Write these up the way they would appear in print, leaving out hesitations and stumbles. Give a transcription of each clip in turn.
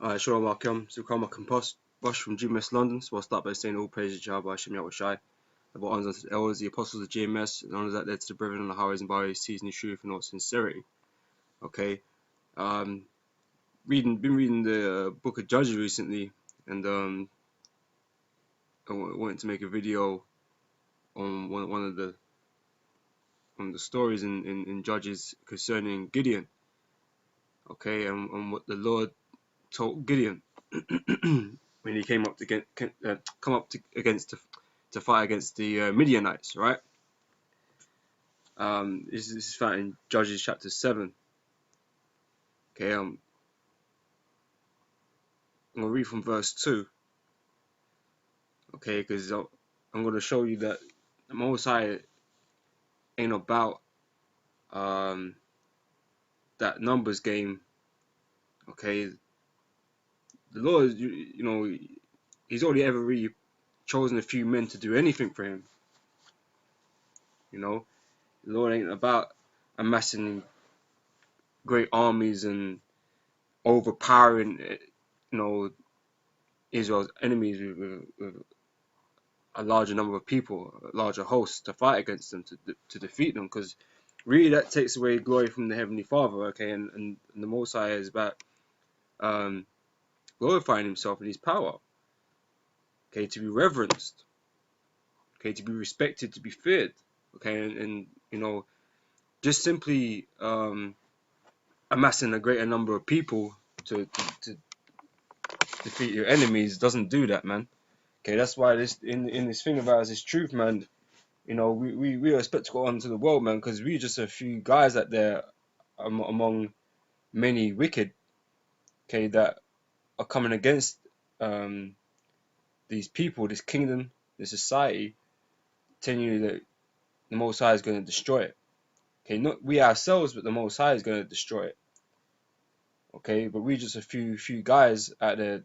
Shalom Alaikum, Sukama Compost Bush from GMS London. So I'll start by saying all praise to Jehovah Hashem Yahweh Shai. About honors unto the elders, the apostles of GMS, and honors that led to the brethren on the highways and byways, seizing the truth and all sincerity. Okay. Been reading the book of Judges recently, and I wanted to make a video on one of the stories in Judges concerning Gideon. Okay, and what the Lord told Gideon when he came up to fight against the Midianites, right? This is found in Judges chapter 7. Okay, I'm gonna read from verse 2. Okay, because I'm gonna show you that the Most High ain't about that numbers game. Okay, the Lord, He's already ever really chosen a few men to do anything for Him. The Lord ain't about amassing great armies and overpowering, Israel's enemies with a larger number of people, a larger host to fight against them, to defeat them, because really that takes away glory from the Heavenly Father. Okay, and the Most High is about glorifying Himself in His power. Okay, to be reverenced. Okay, to be respected, to be feared. Okay, and just simply amassing a greater number of people to defeat your enemies doesn't do that, man. Okay, that's why this in this thing about this truth, man. We are expect to go on to the world, man, because we're just a few guys out there among many wicked, okay, that are coming against these people, this kingdom, this society, telling you that the Most High is going to destroy it. Okay, not we ourselves, but the Most High is going to destroy it. Okay, but we're just a few guys out there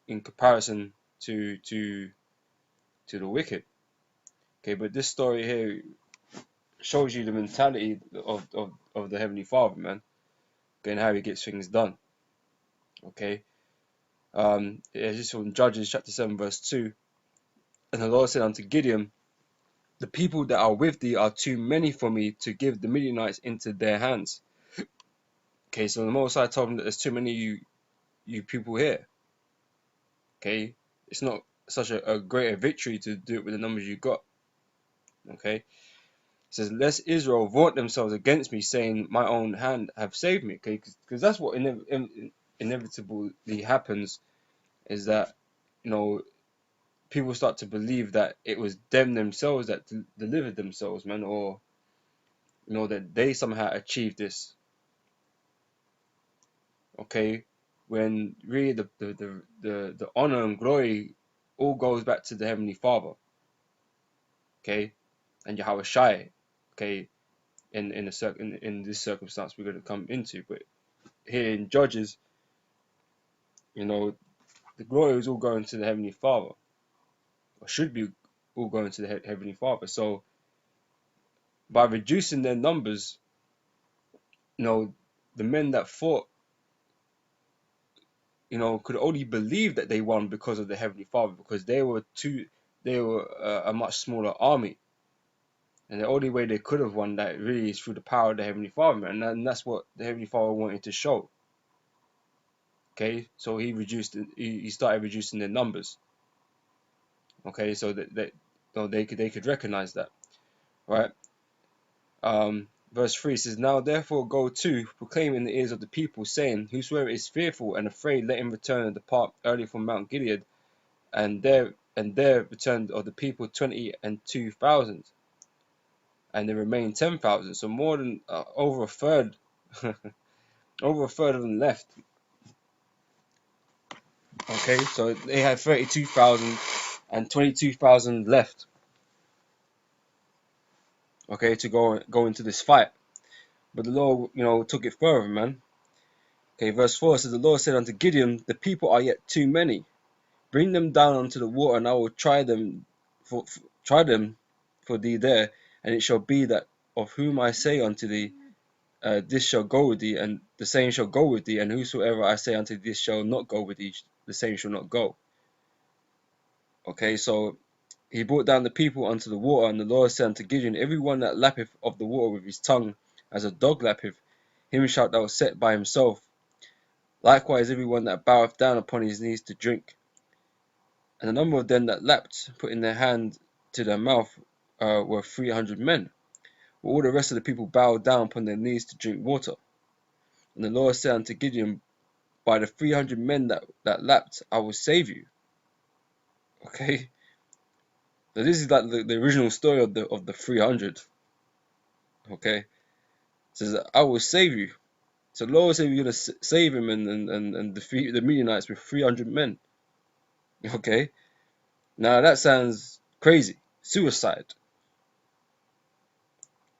in comparison to the wicked. Okay, but this story here shows you the mentality of the Heavenly Father, man. Okay, and how He gets things done. Okay. This is from Judges chapter 7 verse 2. And the Lord said unto Gideon, the people that are with thee are too many for me to give the Midianites into their hands. Okay, so the Most High told him that there's too many you people here. Okay, it's not such a greater victory to do it with the numbers you got. Okay, it says, lest Israel vaunt themselves against me, saying, my own hand have saved me. Okay, because that's what inevitably happens, is that people start to believe that it was them themselves that delivered themselves, man, or that they somehow achieved this. Okay, when really the honor and glory all goes back to the Heavenly Father. Okay, and Yahweh Shai. Okay, in this circumstance we're going to come into, but here in Judges, the glory is all going to the Heavenly Father, or should be all going to the Heavenly Father. So by reducing their numbers, the men that fought, could only believe that they won because of the Heavenly Father, because they were a much smaller army, and the only way they could have won that really is through the power of the Heavenly Father, and that's what the Heavenly Father wanted to show. Okay, so he started reducing their numbers. Okay, so that they could recognize that, right? Verse 3 says, now therefore go to, proclaim in the ears of the people, saying, whosoever is fearful and afraid, let him return and depart early from Mount Gilead. And there returned of the people 22,000, and there remained 10,000. So more than over a third, over a third of them left. Okay, so they had 32,000 and 22,000 left. Okay, to go into this fight. But the Lord, took it further, man. Okay, verse 4 says, the Lord said unto Gideon, the people are yet too many. Bring them down unto the water, and I will try them for thee there. And it shall be that of whom I say unto thee, this shall go with thee, and the same shall go with thee, and whosoever I say unto this shall not go with thee, the same shall not go. Okay, so he brought down the people unto the water, and the Lord said unto Gideon, every one that lappeth of the water with his tongue, as a dog lappeth, him shalt thou set by himself. Likewise every one that boweth down upon his knees to drink. And the number of them that lapped, putting their hand to their mouth, were 300 men. But all the rest of the people bowed down upon their knees to drink water. And the Lord said unto Gideon, by the 300 men that lapped, I will save you. Okay, so this is like the original story of the 300. Okay, it says I will save you. So the Lord said you're gonna save him and defeat the Midianites with 300 men. Okay, now that sounds crazy, suicide,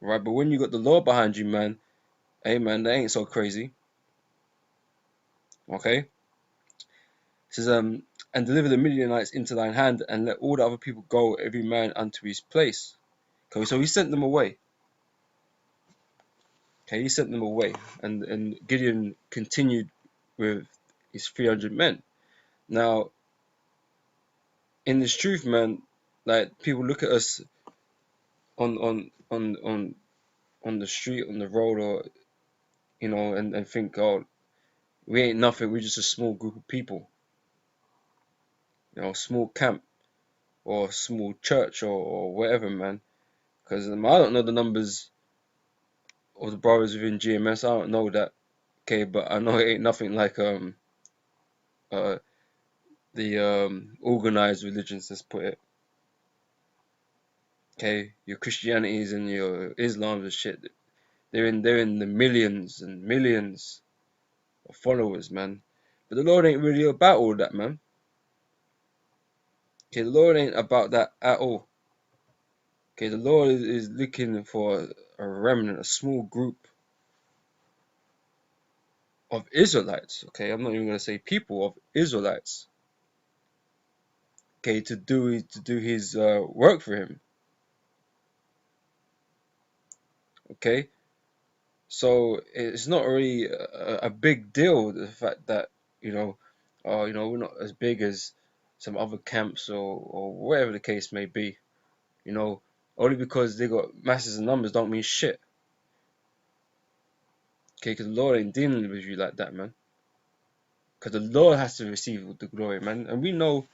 right? But when you got the Lord behind you, man, hey man, that ain't so crazy. Okay, it says and deliver the Midianites into thine hand, and let all the other people go, every man unto his place. Okay, so he sent them away. Okay, he sent them away, and Gideon continued with his 300 men. Now, in this truth, man, like people look at us on on on on on the street, on the road, or and think, oh, we ain't nothing. We're just a small group of people, a small camp or a small church or whatever, man. Because I don't know the numbers of the brothers within GMS. I don't know that. Okay, but I know it ain't nothing like uh the organized religions. Let's put it. Okay, your Christianities and your Islams and shit. They're in the millions and millions of followers, man. But the Lord ain't really about all that, man. Okay, the Lord ain't about that at all. Okay, the Lord is looking for a remnant, a small group of Israelites. Okay, I'm not even gonna say people, of Israelites. Okay, to do His work for Him. Okay, so it's not really a big deal, the fact that we're not as big as some other camps or whatever the case may be. Only because they got masses of numbers don't mean shit. Okay, because the Lord ain't dealing with you like that, man. Because the Lord has to receive the glory, man. And we know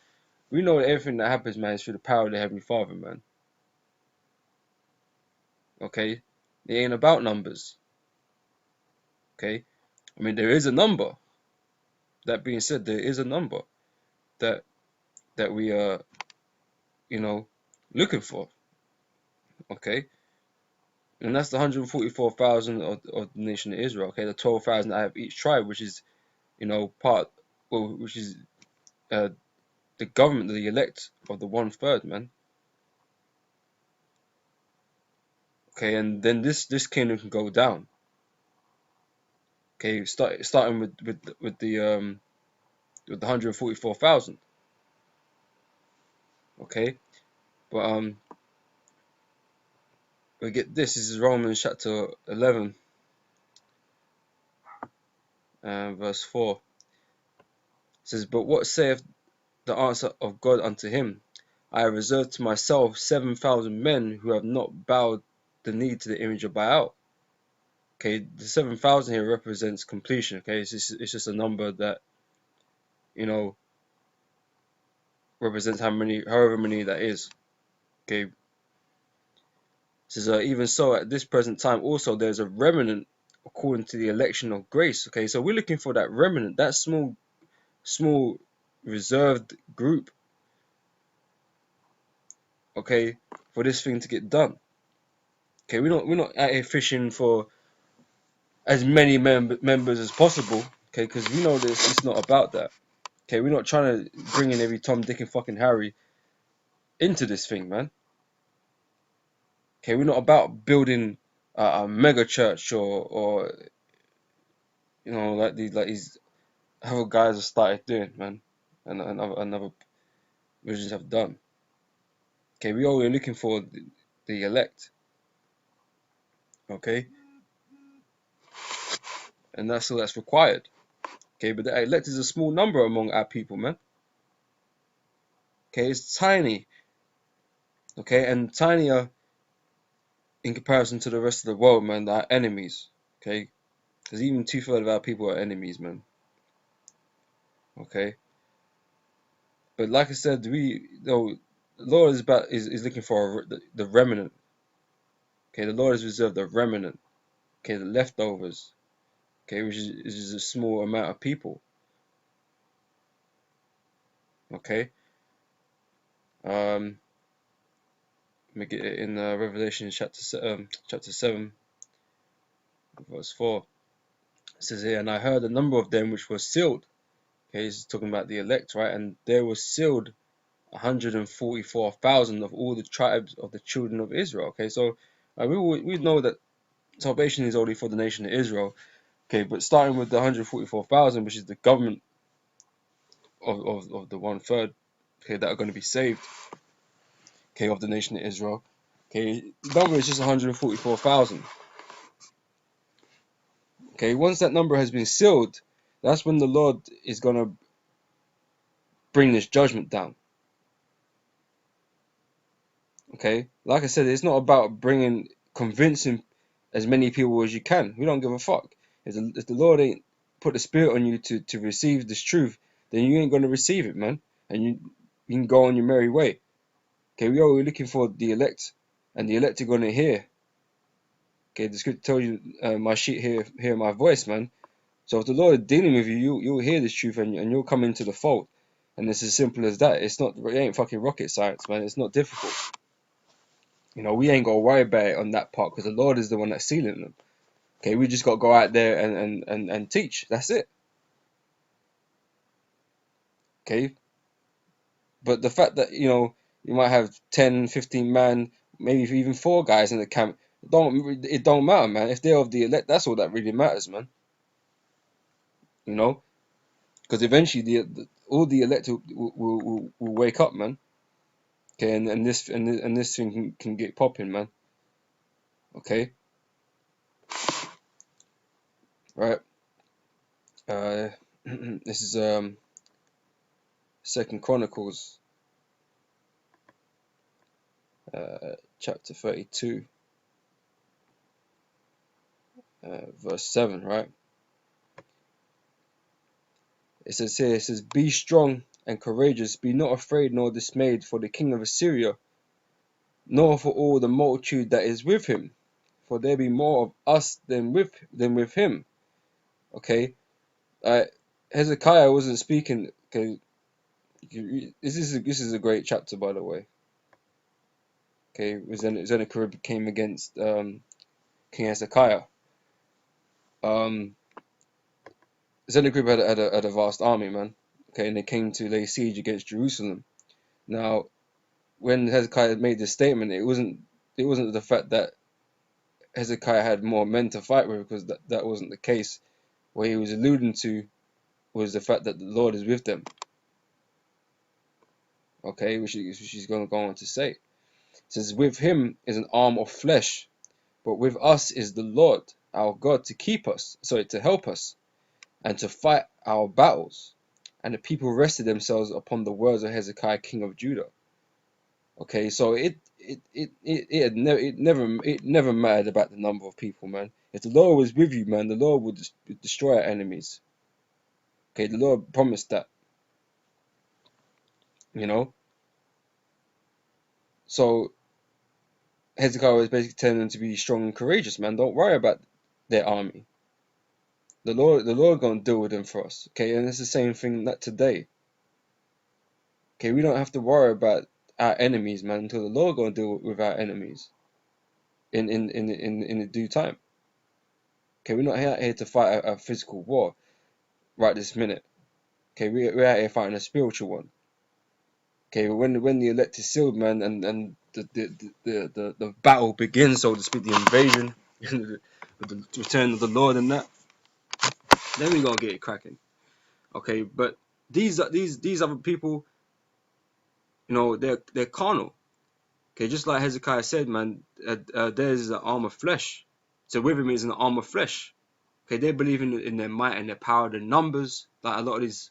that everything that happens, man, is through the power of the Heavenly Father, man. Okay, it ain't about numbers. Okay, I mean there is a number. That being said, there is a number that we are, looking for. Okay, and that's the 144,000 of the nation of Israel. Okay, the 12,000 out of each tribe, which is which is uh, the government, the elect of the 1/3, man. Okay, and then this kingdom can go down. Okay, starting with the 144,000. Okay, but we get this. This is Romans chapter 11, verse 4. It says, "But what saith the answer of God unto him? I have reserved to myself 7,000 men who have not bowed the knee to the image of Baal." Okay, the 7,000 here represents completion. Okay, it's just a number that you know represents however many that is. Okay, it says even so at this present time also there's a remnant according to the election of grace. Okay, so we're looking for that remnant, that small reserved group. Okay, for this thing to get done. Okay, we're not out here fishing for as many members as possible. Okay, because we know this it's not about that. Okay, we're not trying to bring in every Tom, Dick, and fucking Harry into this thing, man. Okay, we're not about building a mega church or like these other guys have started doing, man, and other religions have done. Okay, we are looking for the elect. Okay, and that's all that's required. Okay, but the elect is a small number among our people, man. Okay, it's tiny. Okay, and tinier in comparison to the rest of the world, man. Our enemies. Okay, because even 2/3 of our people are enemies, man. Okay, but like I said, the Lord is looking for the remnant. Okay, the Lord has reserved the remnant. Okay, the leftovers. Okay, which is a small amount of people. Okay, let me get it in Revelation chapter 7, verse 4. It says here, and I heard a number of them which were sealed. Okay, this is talking about the elect, right? And there was sealed 144,000 of all the tribes of the children of Israel. Okay, so we know that salvation is only for the nation of Israel. Okay, but starting with the 144,000, which is the government of the 1/3, okay, that are going to be saved, okay, of the nation of Israel. Okay, the number is just 144,000. Okay, once that number has been sealed, that's when the Lord is going to bring this judgment down. Okay, like I said, it's not about convincing as many people as you can. We don't give a fuck. If the Lord ain't put the spirit on you to receive this truth, then you ain't going to receive it, man. And you can go on your merry way. Okay, we're looking for the elect, and the elect are going to hear. Okay, the scripture tells you, my sheep hear my voice, man. So if the Lord is dealing with you, you'll hear this truth, and you'll come into the fold. And it's as simple as that. It ain't fucking rocket science, man. It's not difficult. We ain't got to worry about it on that part because the Lord is the one that's sealing them. Okay, we just got to go out there and teach. That's it. Okay, but the fact that you might have 10, 15 man, maybe even 4 guys in the camp, it don't matter, man. If they're of the elect, that's all that really matters, man. Because eventually all the elect will wake up, man. Okay, and this thing can get popping, man. Okay, right. This is Second Chronicles, chapter 32, verse 7, right? It says here, be strong and courageous, be not afraid nor dismayed for the king of Assyria, nor for all the multitude that is with him, for there be more of us than with him. Okay, Hezekiah wasn't speaking. Okay, this is a great chapter, by the way. Okay, Sennacherib came against King Hezekiah. Sennacherib had a vast army, man. Okay, and they came to lay siege against Jerusalem. Now, when Hezekiah made this statement, it wasn't the fact that Hezekiah had more men to fight with, because that wasn't the case. What he was alluding to was the fact that the Lord is with them. Okay, which he's going to go on to say. It says, with him is an arm of flesh, but with us is the Lord, our God, to help us, and to fight our battles. And the people rested themselves upon the words of Hezekiah, king of Judah. Okay, so it never mattered about the number of people, man. If the Lord was with you, man, the Lord would destroy our enemies. Okay, the Lord promised that. You know, so Hezekiah was basically telling them to be strong and courageous, man. Don't worry about their army. The Lord gonna deal with them for us. Okay, and it's the same thing that today. Okay, we don't have to worry about our enemies, man, until the Lord gonna deal with our enemies in the due time. Okay, we're not here to fight a physical war right this minute. Okay, we're out here fighting a spiritual one. Okay, when the elect is sealed, man, and the battle begins, so to speak, the invasion, the return of the Lord and that, then we gonna get it cracking. Okay, but these other people, they're carnal. Okay, just like Hezekiah said, man, there's an arm of flesh. So with him is an arm of flesh. Okay, they believe in their might and their power, the numbers, like a lot of these